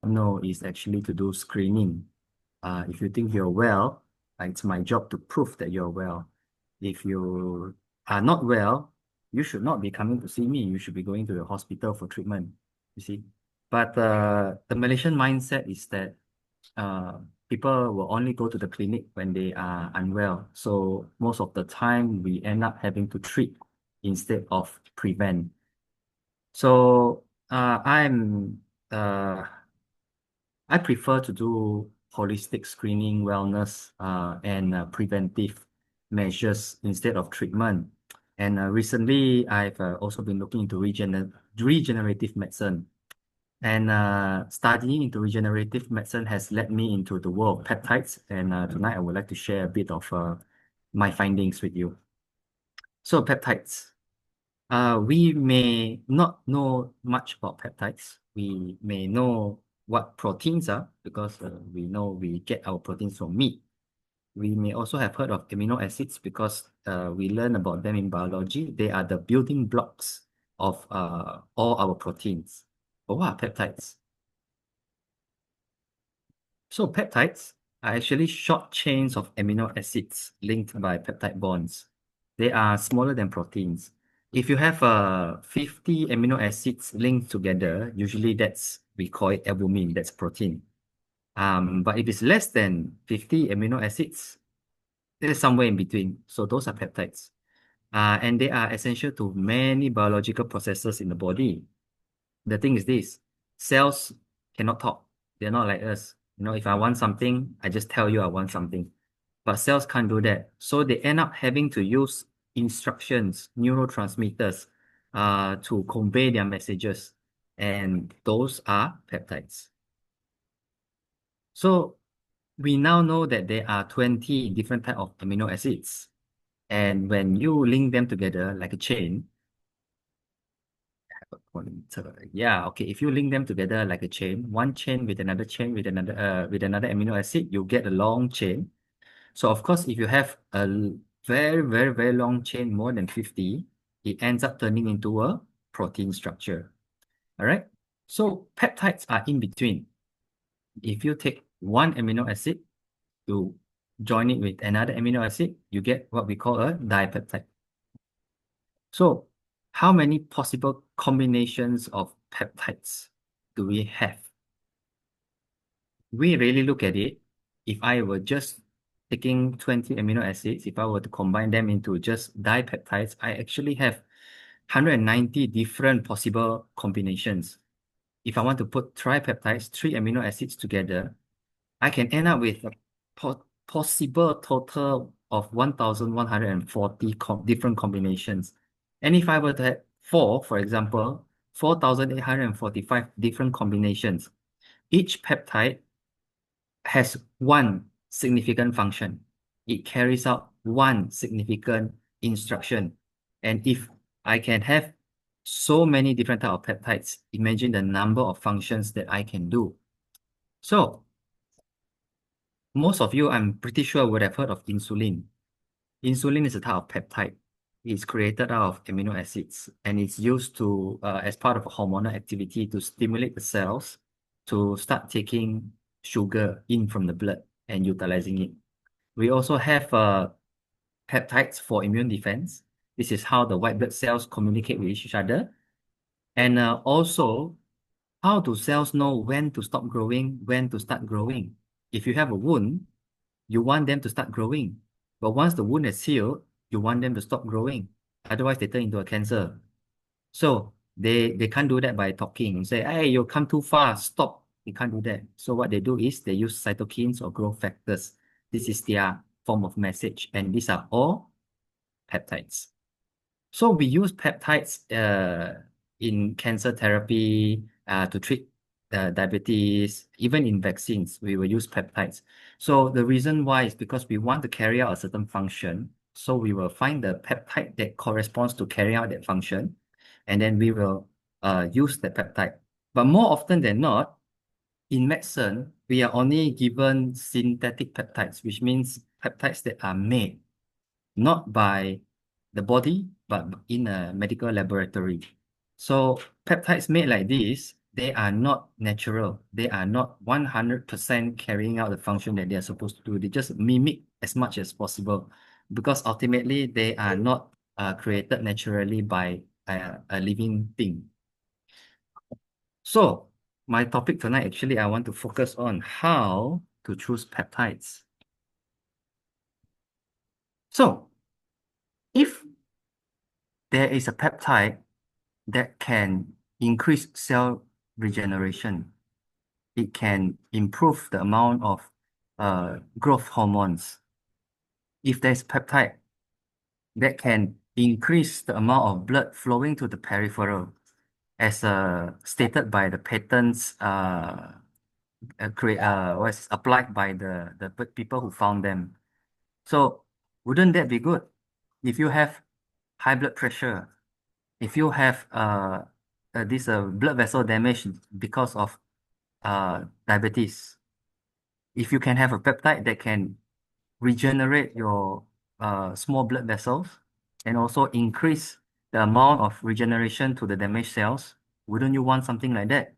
No, it's actually to do screening. If you think you're well, it's my job to prove that you're well. If you are not well, you should not be coming to see me. You should be going to the hospital for treatment, you see. But the Malaysian mindset is that uh, people will only go to the clinic when they are unwell. So most of the time, we end up having to treat instead of prevent. So uh, I prefer to do holistic screening, wellness, and preventive measures instead of treatment. And recently, I've also been looking into regenerative medicine. And studying into regenerative medicine has led me into the world of peptides. And tonight, I would like to share a bit of my findings with you. So, peptides. We may not know much about peptides. We may know what proteins are because we know we get our proteins from meat. We may also have heard of amino acids because we learn about them in biology. They are the building blocks of all our proteins. But what are peptides? So peptides are actually short chains of amino acids linked by peptide bonds. They are smaller than proteins. If you have 50 amino acids linked together, usually we call it albumin, that's protein. But if it's less than 50 amino acids, it's somewhere in between. So those are peptides. And they are essential to many biological processes in the body. The thing is this, cells cannot talk. They're not like us. If I want something, I just tell you I want something. But cells can't do that. So they end up having to use instructions, neurotransmitters, to convey their messages. And those are peptides. So we now know that there are 20 different types of amino acids. And when you link them together like a chain, yeah, okay. If you link them together like a chain, one chain with another chain with another amino acid, you get a long chain. So of course, if you have a very, very, very long chain, more than 50, it ends up turning into a protein structure. All right. So peptides are in between. If you take one amino acid, you join it with another amino acid, you get what we call a dipeptide. So how many possible combinations of peptides do we have? We really look at it. If I were just taking 20 amino acids, if I were to combine them into just dipeptides, I actually have 190 different possible combinations. If I want to put tripeptides, three amino acids together, I can end up with a possible total of 1,140 different combinations. And if I were to have four, for example, 4,845 different combinations, each peptide has one significant function. It carries out one significant instruction. And if I can have so many different type of peptides, imagine the number of functions that I can do. So most of you, I'm pretty sure, would have heard of insulin. Insulin is a type of peptide. It's created out of amino acids and it's used to as part of a hormonal activity to stimulate the cells to start taking sugar in from the blood and utilizing it. We also have peptides for immune defense. This is how the white blood cells communicate with each other. And also, how do cells know when to stop growing, when to start growing? If you have a wound, you want them to start growing. But once the wound is healed, you want them to stop growing. Otherwise, they turn into a cancer. So they can't do that by talking and say, hey, you come too far, stop. They can't do that. So what they do is they use cytokines or growth factors. This is their form of message. And these are all peptides. So we use peptides in cancer therapy to treat diabetes, even in vaccines, we will use peptides. So the reason why is because we want to carry out a certain function. So we will find the peptide that corresponds to carry out that function, and then we will use the peptide. But more often than not, in medicine, we are only given synthetic peptides, which means peptides that are made not by the body, but in a medical laboratory. So peptides made like this they are not natural. They are not 100% carrying out the function that they are supposed to do. They just mimic as much as possible because ultimately they are not created naturally by a living thing. So, my topic tonight, actually, I want to focus on how to choose peptides. So, if there is a peptide that can increase cell regeneration, it can improve the amount of growth hormones. If there's peptide that can increase the amount of blood flowing to the peripheral, as stated by the patents was applied by the people who found them. So wouldn't that be good? If you have high blood pressure, if you have this blood vessel damage because of diabetes, if you can have a peptide that can regenerate your small blood vessels and also increase the amount of regeneration to the damaged cells, wouldn't you want something like that?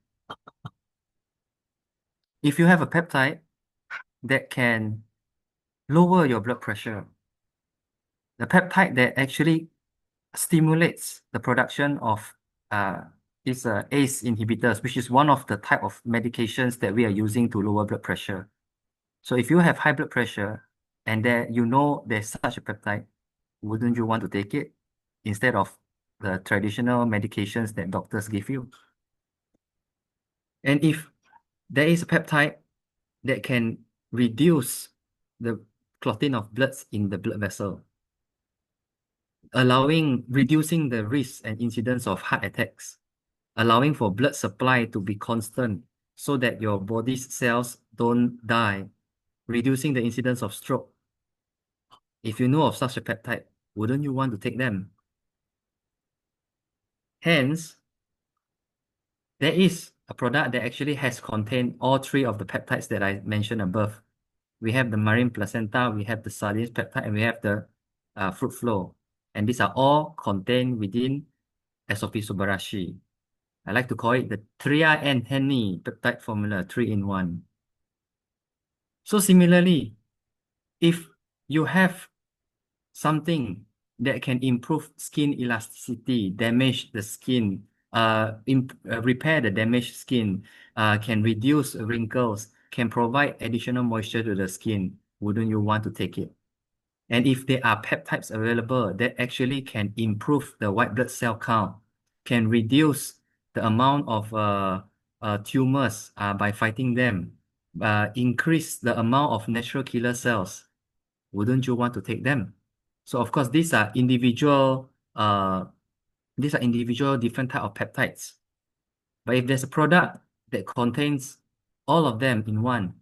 If you have a peptide that can lower your blood pressure, the peptide that actually stimulates the production of is ACE inhibitors, which is one of the type of medications that we are using to lower blood pressure. So if you have high blood pressure and there you know there's such a peptide, wouldn't you want to take it instead of the traditional medications that doctors give you? And if there is a peptide that can reduce the clotting of bloods in the blood vessel, reducing the risk and incidence of heart attacks, allowing for blood supply to be constant so that your body's cells don't die, reducing the incidence of stroke. If you know of such a peptide, wouldn't you want to take them? Hence, there is a product that actually has contained all three of the peptides that I mentioned above. We have the marine placenta, we have the sardines peptide, and we have the fruit flow. And these are all contained within SOP Subarashi. I like to call it the Tria and Henny peptide formula, 3-in-1. So similarly, if you have something that can improve skin elasticity, damage the skin, repair the damaged skin, can reduce wrinkles, can provide additional moisture to the skin, wouldn't you want to take it? And if there are peptides available that actually can improve the white blood cell count, can reduce the amount of tumors by fighting them, increase the amount of natural killer cells, wouldn't you want to take them? So of course, these are individual different type of peptides. But if there's a product that contains all of them in one,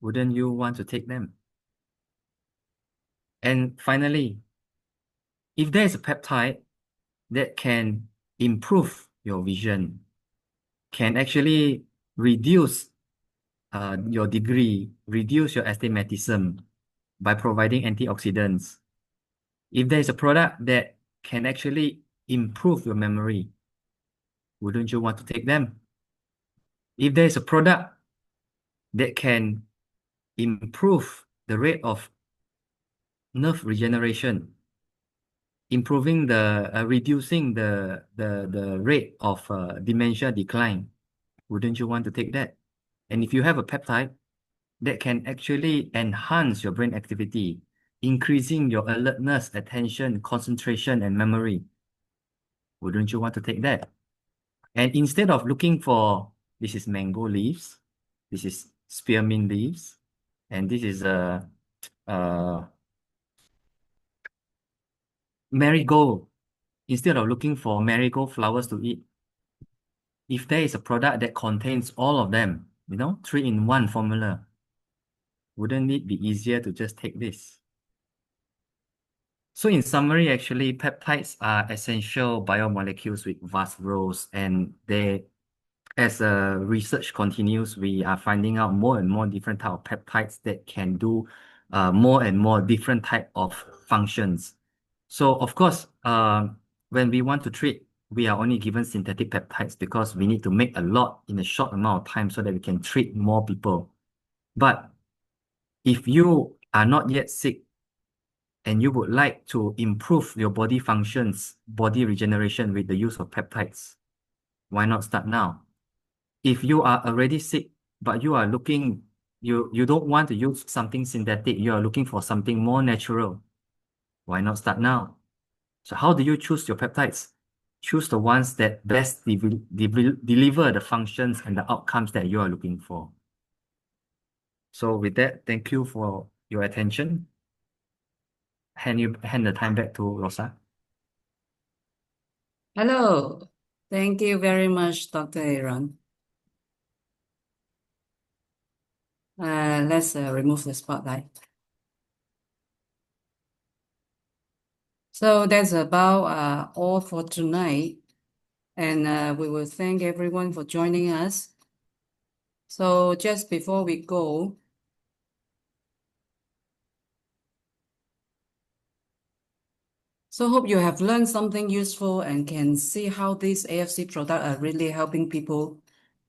wouldn't you want to take them? And finally, if there is a peptide that can improve your vision, can actually reduce your degree, reduce your astigmatism by providing antioxidants. If there is a product that can actually improve your memory, wouldn't you want to take them? If there is a product that can improve the rate of nerve regeneration, improving reducing the rate of dementia decline, wouldn't you want to take that? And if you have a peptide that can actually enhance your brain activity, increasing your alertness, attention, concentration, and memory, wouldn't you want to take that? And instead of looking for, this is mango leaves, this is spearmint leaves, and this is marigold. Instead of looking for marigold flowers to eat, if there is a product that contains all of them, 3-in-1 formula, wouldn't it be easier to just take this? So in summary, actually, peptides are essential biomolecules with vast roles, and as research continues, we are finding out more and more different type of peptides that can do more and more different type of functions. So of course, when we want to treat we are only given synthetic peptides because we need to make a lot in a short amount of time so that we can treat more people. But if you are not yet sick and you would like to improve your body functions, body regeneration with the use of peptides, why not start now? If you are already sick, but you are looking, you don't want to use something synthetic, you are looking for something more natural, why not start now? So how do you choose your peptides? Choose the ones that best deliver the functions and the outcomes that you are looking for. So with that, thank you for your attention. Hand the time back to Rosa. Hello. Thank you very much, Dr. Aaron. Let's remove the spotlight. So that's about all for tonight. And we will thank everyone for joining us. So just before we go, so hope you have learned something useful and can see how these AFC products are really helping people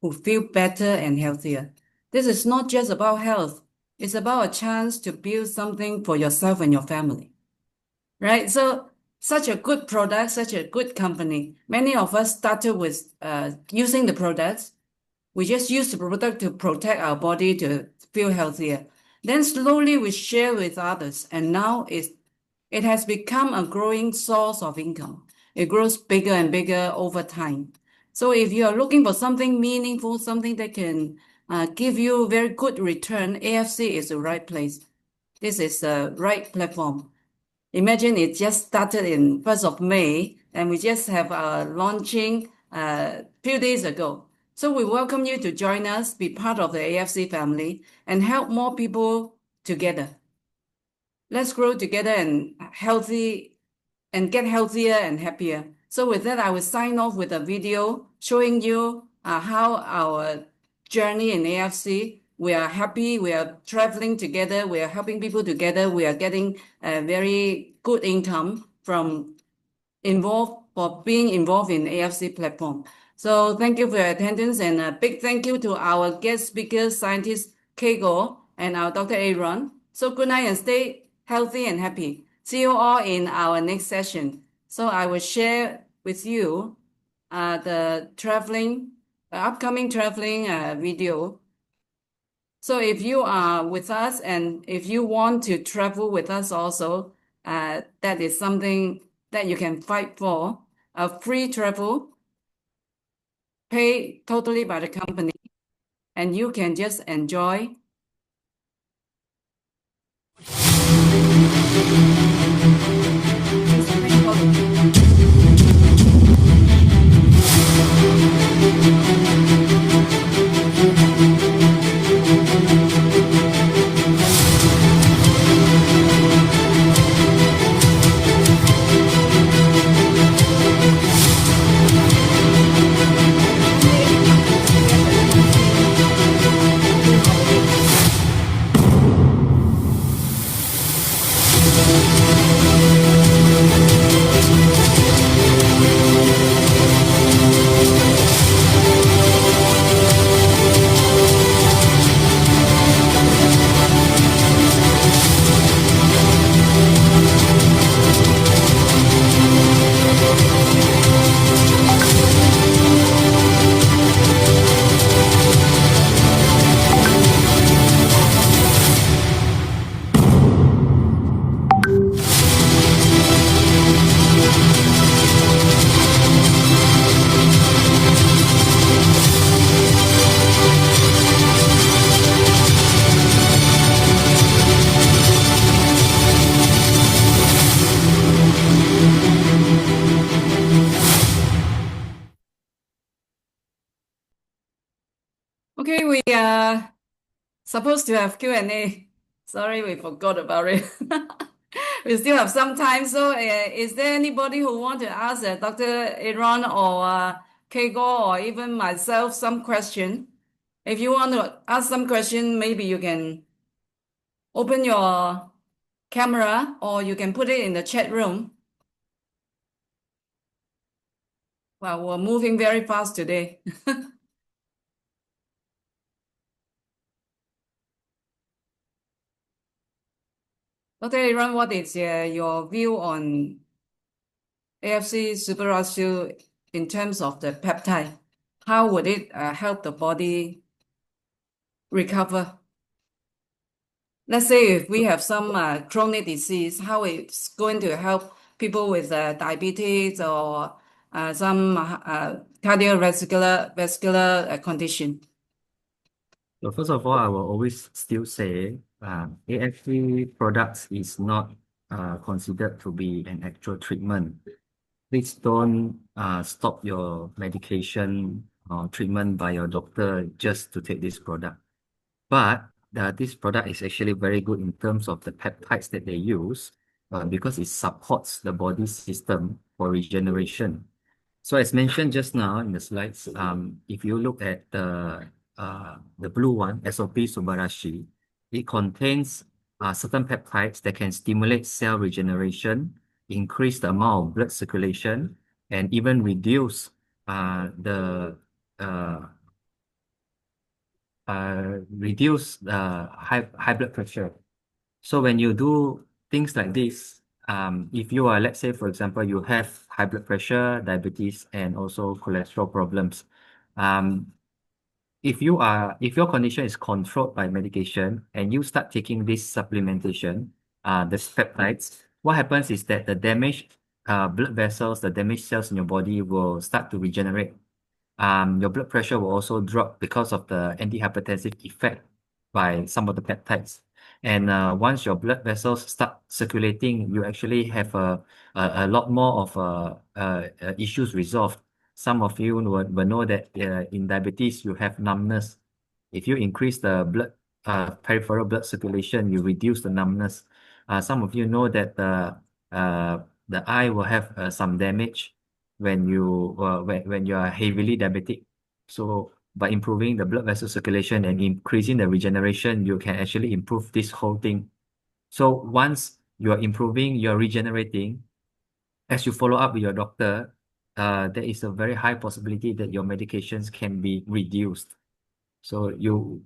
who feel better and healthier. This is not just about health. It's about a chance to build something for yourself and your family. Right? So such a good product, such a good company. Many of us started with using the products. We just use the product to protect our body to feel healthier. Then slowly we share with others, and now it has become a growing source of income. It grows bigger and bigger over time. So if you are looking for something meaningful, something that can give you very good return, AFC is the right place. This is the right platform. Imagine it just started in 1st of May, and we just have our launching few days ago. So we welcome you to join us, be part of the AFC family, and help more people together. Let's grow together and healthy and get healthier and happier. So with that, I will sign off with a video showing you how our journey in AFC, we are happy, we are traveling together, we are helping people together, we are getting a very good income from being involved in AFC platform. So thank you for your attendance, and a big thank you to our guest speakers, scientist Kego and our Dr. Aaron. So good night and stay healthy and happy. See you all in our next session. So I will share with you the upcoming traveling video. So if you are with us and if you want to travel with us also, that is something that you can fight for. A free travel paid totally by the company, and you can just enjoy. Okay, we are supposed to have Q&A. Sorry, we forgot about it. We still have some time. So is there anybody who want to ask Dr. Aaron or Kego or even myself some question? If you want to ask some question, maybe you can open your camera or you can put it in the chat room. Well, we're moving very fast today. Dr. Aaron, what is your view on AFC super ratio in terms of the peptide? How would it help the body recover? Let's say if we have some chronic disease, how it's going to help people with diabetes or some cardiovascular vascular condition. So first of all, I will always still say AFV products is not considered to be an actual treatment. Please don't stop your medication or treatment by your doctor just to take this product. But this product is actually very good in terms of the peptides that they use because it supports the body system for regeneration. So as mentioned just now in the slides, if you look at the blue one, SOP Subarashi, it contains certain peptides that can stimulate cell regeneration, increase the amount of blood circulation, and even the uh, reduce the high blood pressure. So when you do things like this, if you are, let's say, for example, you have high blood pressure, diabetes, and also cholesterol problems, um, if your condition is controlled by medication and you start taking this supplementation, the peptides, what happens is that the damaged blood vessels, the damaged cells in your body will start to regenerate. Your blood pressure will also drop because of the antihypertensive effect by some of the peptides. And once your blood vessels start circulating, you actually have a lot more of issues resolved. Some of you will know that in diabetes, you have numbness. If you increase the peripheral blood circulation, you reduce the numbness. Some of you know that the eye will have some damage when you are heavily diabetic. So by improving the blood vessel circulation and increasing the regeneration, you can actually improve this whole thing. So once you are improving, you're regenerating, as you follow up with your doctor, there is a very high possibility that your medications can be reduced. So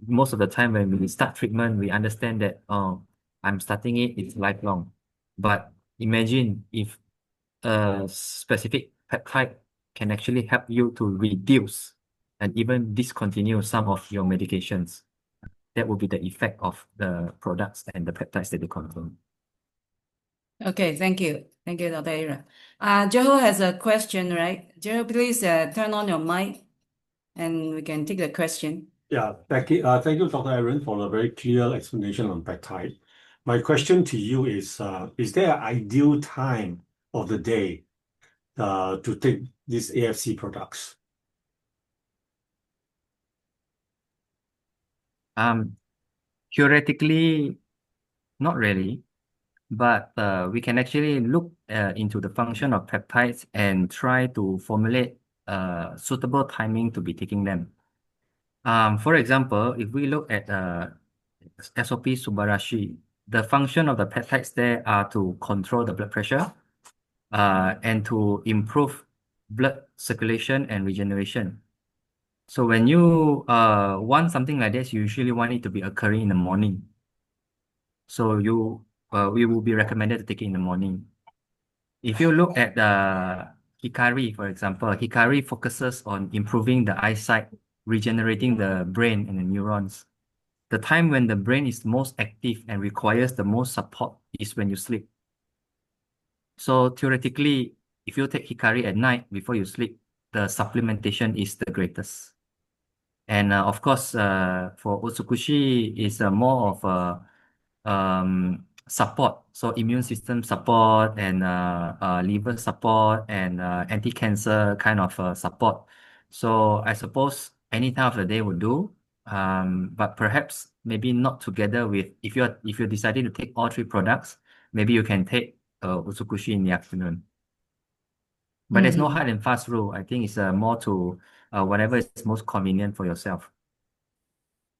most of the time when we start treatment, we understand that, oh, I'm starting it's lifelong. But imagine if a specific peptide can actually help you to reduce and even discontinue some of your medications. That would be the effect of the products and the peptides that they contain. Okay, thank you. Thank you, Dr. Aaron. Joho has a question, right? Joho, please turn on your mic and we can take the question. Yeah, thank you, Dr. Aaron, for a very clear explanation on peptide. My question to you is there an ideal time of the day to take these AFC products? Um, Theoretically, not really, but we can actually look into the function of peptides and try to formulate suitable timing to be taking them. For example, if we look at SOP Subarashi, the function of the peptides there are to control the blood pressure and to improve blood circulation and regeneration. So when you want something like this, you usually want it to be occurring in the morning. So we will be recommended to take it in the morning. If you look at the Hikari, for example, Hikari focuses on improving the eyesight, regenerating the brain and the neurons. The time when the brain is most active and requires the most support is when you sleep. So theoretically, if you take Hikari at night before you sleep, the supplementation is the greatest. And of course, for Utsukushi, is more of a support. So immune system support and liver support and anti-cancer kind of support. So I suppose any time of the day would do. But perhaps maybe not together with if you're deciding to take all three products, maybe you can take Utsukushi in the afternoon. But there's no hard and fast rule. I think it's more to whatever is most convenient for yourself.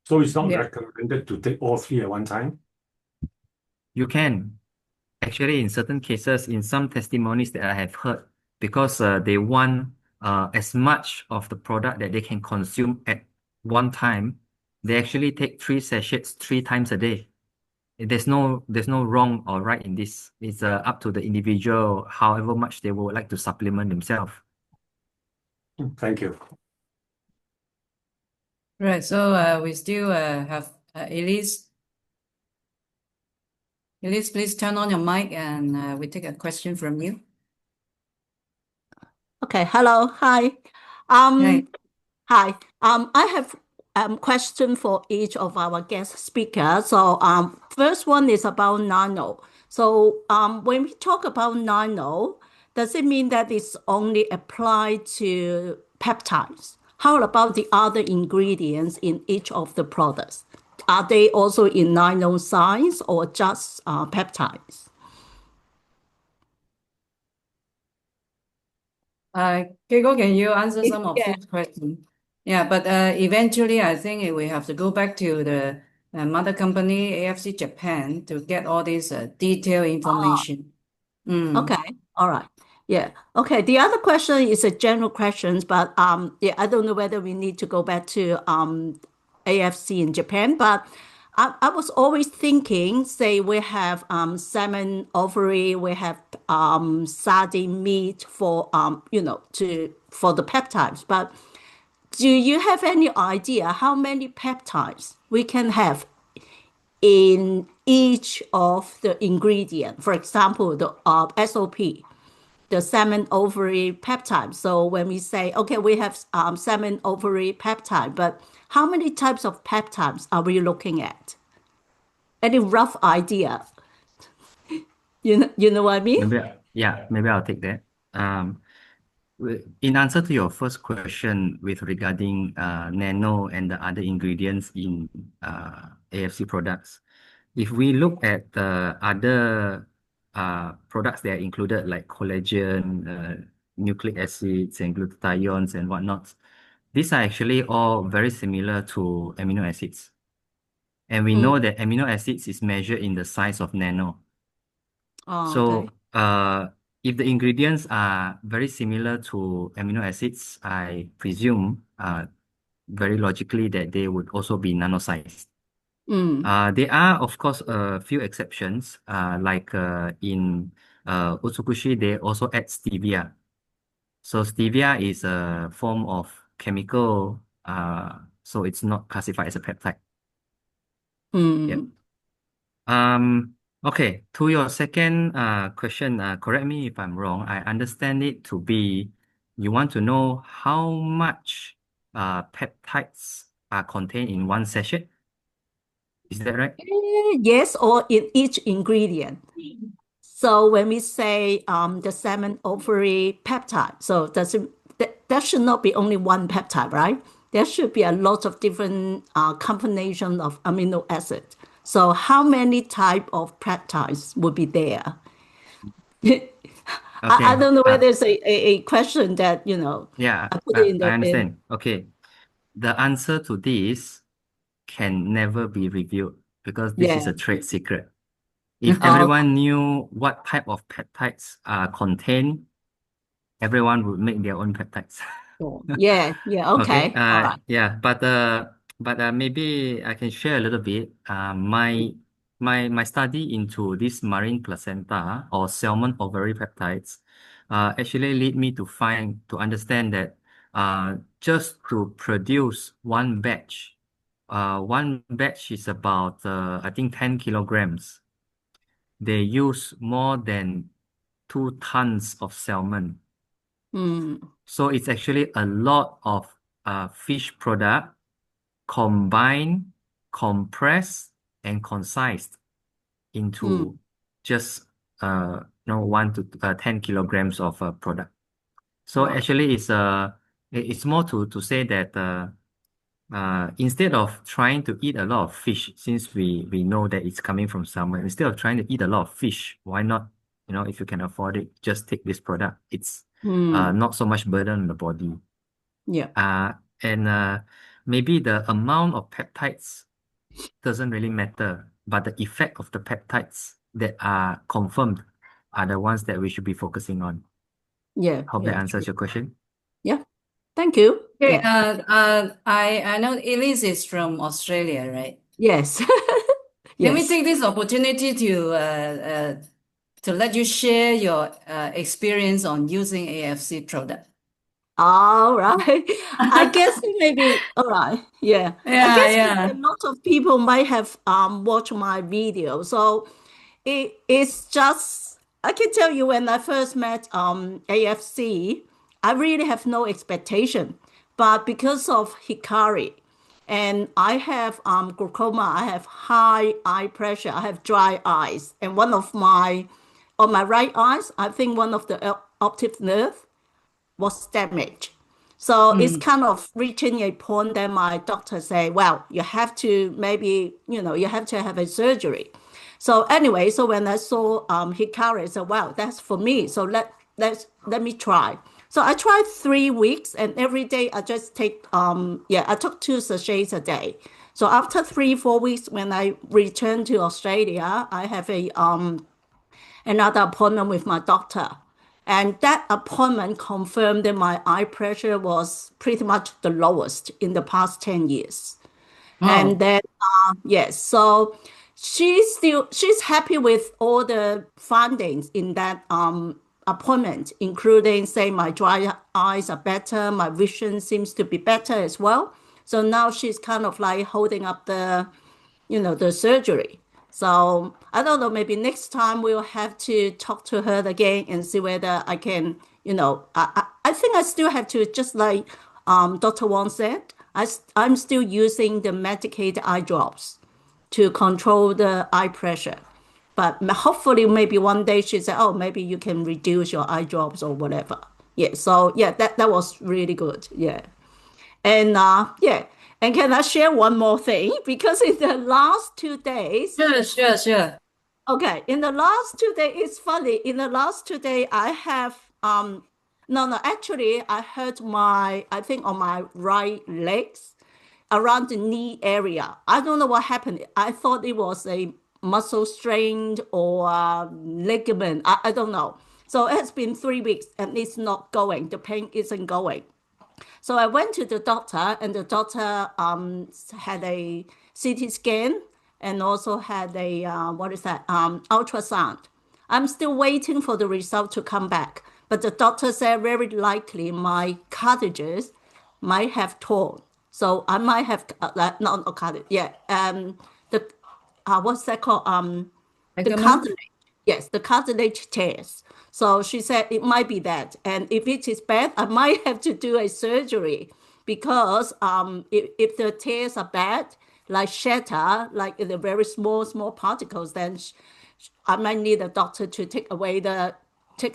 So it's not Yeah. recommended to take all three at one time? You can. Actually, in certain cases, in some testimonies that I have heard, because they want as much of the product that they can consume at one time, they actually take 3 sachets 3 times a day. There's no wrong or right in this. It's up to the individual, however much they would like to supplement themselves. Thank you. Right. So we still have Elise. Elise, please turn on your mic and we take a question from you. Okay, hello, hi. Hi. Hi. I have question for each of our guest speakers. So first one is about nano. So when we talk about nano, does it mean that it's only applied to peptides? How about the other ingredients in each of the products? Are they also in nano size or just peptides? Keiko, can you answer some of Yeah. these questions? Yeah, but eventually I think we have to go back to the mother company, AFC Japan, to get all this detailed information. Okay. All right. Yeah. Okay. The other question is a general question, but yeah, I don't know whether we need to go back to AFC in Japan, but I was always thinking, say we have salmon ovary, we have sardine meat for for the peptides, but do you have any idea how many peptides we can have in each of the ingredient? For example, the SOP, the salmon ovary peptide. So when we say, okay, we have salmon ovary peptide, but how many types of peptides are we looking at? Any rough idea? You know what I mean? Maybe I'll take that. In answer to your first question with regarding nano and the other ingredients in AFC products, if we look at the other products that are included, like collagen, nucleic acids, and glutathiones and whatnot, these are actually all very similar to amino acids. And we know that amino acids is measured in the size of nano. Oh, okay. So, if the ingredients are very similar to amino acids, I presume, very logically that they would also be nano-sized. There are, of course, a few exceptions, like in Utsukushi, they also add stevia. So stevia is a form of chemical, so it's not classified as a peptide. Yep. Okay, to your second question, correct me if I'm wrong. I understand it to be you want to know how much peptides are contained in one sachet. Is that right? Yes, or in each ingredient. So when we say the salmon ovary peptide, so that should not be only one peptide, right? There should be a lot of different combination of amino acids. So how many type of peptides would be there? I Okay. don't know whether it's a question that, Yeah, I put it in I the understand. Okay. The answer to this can never be revealed because this is yeah. a trade secret. If Oh, everyone knew what type of peptides are contained, everyone would make their own peptides. yeah, yeah, Okay. okay. All right. Yeah, but maybe I can share a little bit. My study into this marine placenta or salmon ovary peptides, actually lead me to understand that just to produce one batch is about I think 10 kilograms. They use more than 2 tons of salmon. So it's actually a lot of fish product combined, compressed, and concised into just 1 to 10 kilograms of product. So Wow. actually, it's more to say that instead of trying to eat a lot of fish, since we know that it's coming from somewhere, instead of trying to eat a lot of fish, why not, if you can afford it, just take this product. It's not so much burden on the body. Yeah. And maybe the amount of peptides doesn't really matter, but the effect of the peptides that are confirmed are the ones that we should be focusing on. Yeah. Hope that Yeah. answers your question. Yeah. Thank you. Okay, Yeah. I know Elise is from Australia, right? Yes. Can we Yes. take this opportunity to let you share your experience on using AFC product? All right. I guess maybe, all right. Yeah. I Yeah, guess maybe yeah. a lot of people might have watched my video. So it's just, I can tell you when I first met AFC, I really have no expectation. But because of Hikari, and I have glaucoma, I have high eye pressure, I have dry eyes, and on my right eyes, I think one of the optic nerve was damaged. So it's Mm. kind of reaching a point that my doctor say, well, you have to maybe, you have to have a surgery. So anyway, so when I saw Hikari, I said, wow, that's for me. So let me try. So I tried 3 weeks, and every day I just take I took 2 sachets a day. So after 3 4 weeks, when I returned to Australia, I have another appointment with my doctor. And that appointment confirmed that my eye pressure was pretty much the lowest in the past 10 years. And Wow. then, yes, so she's happy with all the findings in that appointment, including say my dry eyes are better, my vision seems to be better as well. So now she's kind of like holding up the surgery. So I don't know, maybe next time we'll have to talk to her again and see whether I can, I think I still have to, just like Dr. Wong said, I'm still using the medicated eye drops to control the eye pressure. But hopefully, maybe one day she said, "Oh, maybe you can reduce your eye drops or whatever." Yeah. So yeah, that was really good. Yeah. And yeah, and can I share one more thing? Because in the last 2 days, Sure. okay, in the last 2 days, it's funny. In the last 2 days, I have no, actually, I hurt I think on my right legs, around the knee area. I don't know what happened. I thought it was a muscle strain or ligament. I don't know. So it's been 3 weeks and it's not going. The pain isn't going. So I went to the doctor, and the doctor had a CT scan and also had a what is that, ultrasound. I'm still waiting for the result to come back, but the doctor said very likely my cartilages might have torn. So I might have not cartilage, yeah, the what's that called? The Recommend? cartilage. Yes, the cartilage tears. So she said it might be that. And if it is bad, I might have to do a surgery because if the tears are bad, like shatter, like in the very small particles, then I might need a doctor to take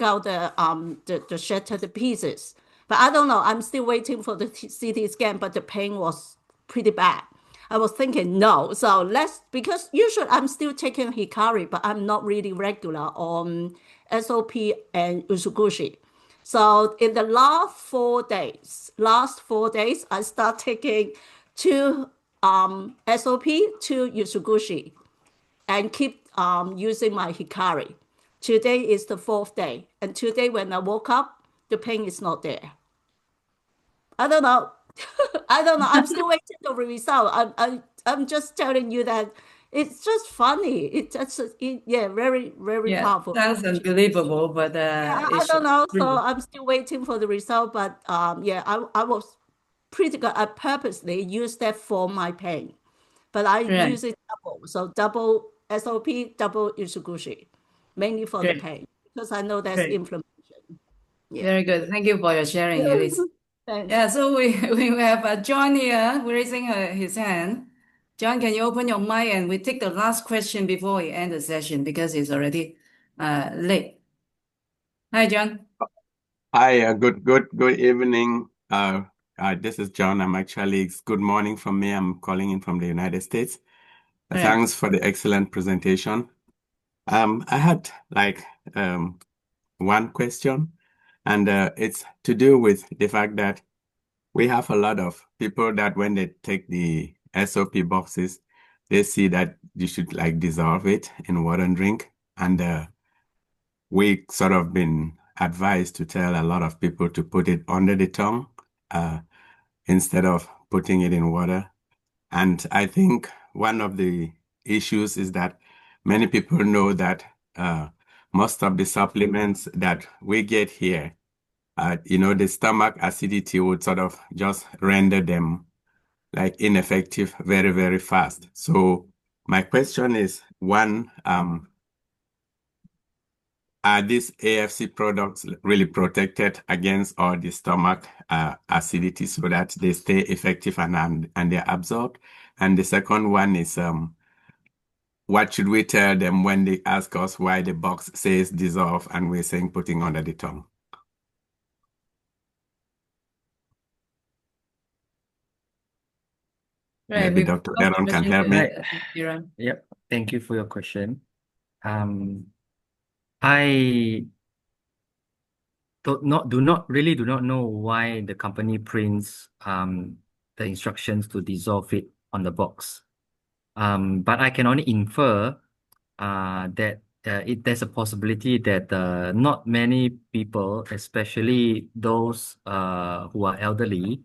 out the shattered pieces. But I don't know. I'm still waiting for the CT scan, but the pain was pretty bad. I was thinking no. So because usually I'm still taking Hikari, but I'm not really regular on SOP and Usugushi. So in the last 4 days, I start taking two SOP, two Usugushi, and keep using my Hikari. Today is the fourth day, and today when I woke up, the pain is not there. I don't know. I don't know. I'm still waiting for the result. I'm just telling you that it's just funny. Yeah, very very Yeah, powerful. sounds unbelievable, but Yeah, I it's don't know. So true. I'm still waiting for the result. But yeah, I was pretty good. I purposely used that for my pain, but I Right, use it double. So double SOP, double Utsugushi, mainly for the great, pain because I know that's great. inflammation. Yeah. Very good. Thank you for your sharing, Elise. Thanks. Yeah, so we have John here raising his hand. John, can you open your mic and we take the last question before we end the session because it's already late. Hi, John. Hi, good evening. This is John. It's good morning from me. I'm calling in from the United States. Right. Thanks for the excellent presentation. I had one question, and it's to do with the fact that we have a lot of people that when they take the SOP boxes, they see that you should like dissolve it in water and drink, and we sort of been advised to tell a lot of people to put it under the tongue instead of putting it in water. And I think one of the issues is that many people know that most of the supplements that we get here, the stomach acidity would sort of just render them like ineffective very, very fast. So my question is, one, are these AFC products really protected against all the stomach acidity so that they stay effective and they're absorbed? And the second one is, what should we tell them when they ask us why the box says dissolve and we're saying putting under the tongue? Right, Maybe we Dr. pass the Aaron can question help to me. Right. Iran. Yep. Thank you for your question. I do not know why the company prints the instructions to dissolve it on the box. But I can only infer that there's a possibility that not many people, especially those who are elderly,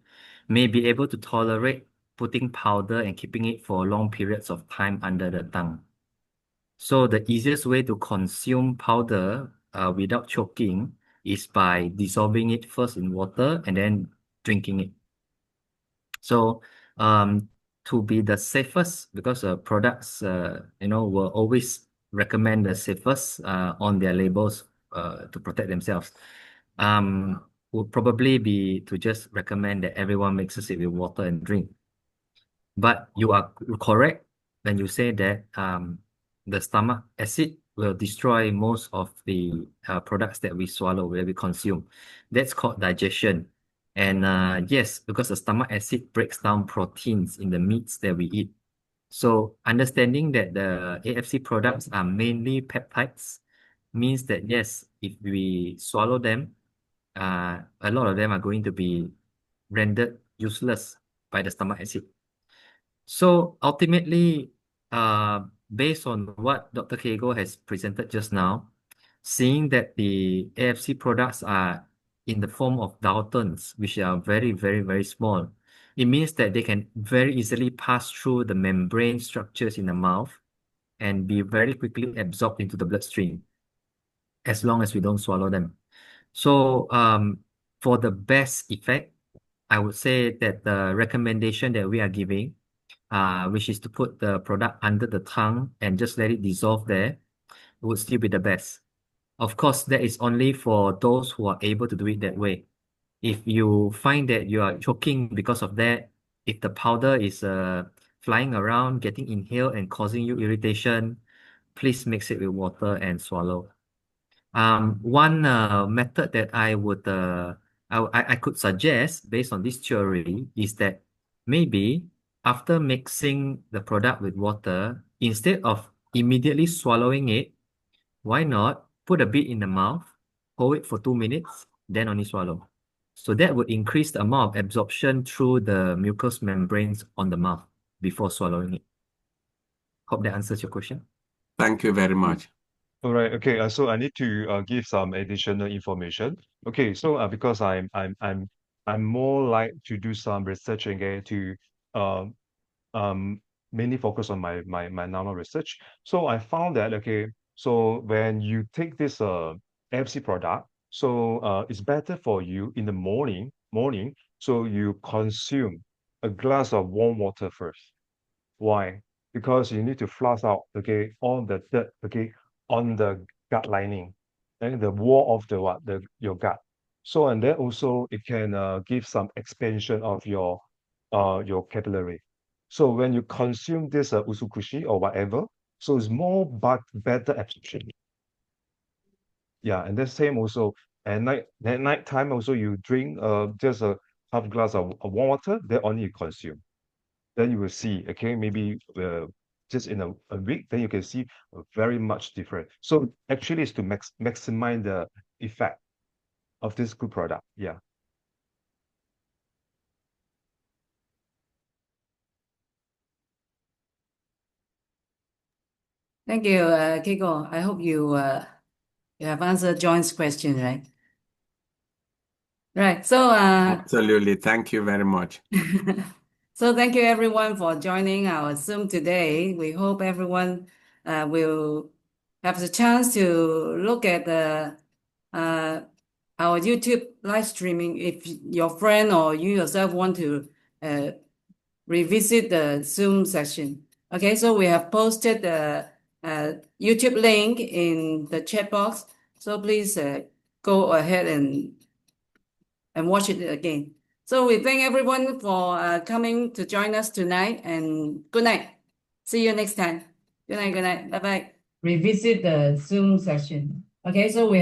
may be able to tolerate putting powder and keeping it for long periods of time under the tongue. So the easiest way to consume powder without choking is by dissolving it first in water and then drinking it. So to be the safest, because products will always recommend the safest on their labels to protect themselves. Would probably be to just recommend that everyone mixes it with water and drink. But you are correct when you say that the stomach acid will destroy most of the products that we swallow, that we consume. That's called digestion. And yes, because the stomach acid breaks down proteins in the meats that we eat. So understanding that the AFC products are mainly peptides means that yes, if we swallow them, a lot of them are going to be rendered useless by the stomach acid. So ultimately, based on what Dr. Kego has presented just now, seeing that the AFC products are in the form of Daltons, which are very, very, very small, it means that they can very easily pass through the membrane structures in the mouth and be very quickly absorbed into the bloodstream, as long as we don't swallow them. So for the best effect, I would say that the recommendation that we are giving, which is to put the product under the tongue and just let it dissolve there, would still be the best. Of course, that is only for those who are able to do it that way. If you find that you are choking because of that, if the powder is flying around, getting inhaled and causing you irritation, please mix it with water and swallow. One method that I could suggest based on this theory is that maybe after mixing the product with water, instead of immediately swallowing it, why not put a bit in the mouth, hold it for 2 minutes, then only swallow. So that would increase the amount of absorption through the mucous membranes on the mouth before swallowing it. Hope that answers your question. Thank you very much. All right. Okay. So I need to give some additional information. Okay. So because I'm more like to do some research again to um um mainly focus on my normal research. So I found that okay. So when you take this FC product, so it's better for you in the morning. So you consume a glass of warm water first. Why? Because you need to flush out, okay, all the dirt, okay, on the gut lining and the wall of the what, your gut. So and then also it can give some expansion of your capillary. So when you consume this usukushi or whatever, so it's more but better absorption. Yeah, and the same also at night time also you drink just a half glass of warm water, then only you consume. Then you will see, okay, maybe just in a week, then you can see very much different. So actually it's to maximize the effect of this good product. Yeah. Thank you, Kiko. I hope you have answered John's question, right? Right. So Absolutely. Thank you very much. so thank you everyone for joining our Zoom today. We hope everyone will have the chance to look at our YouTube live streaming if your friend or you yourself want to revisit the Zoom session. Okay, so we have posted the YouTube link in the chat box. So please go ahead and watch it again. So we thank everyone for coming to join us tonight, and good night. See you next time. Good night, good night. Bye-bye. Revisit the Zoom session. Okay, so we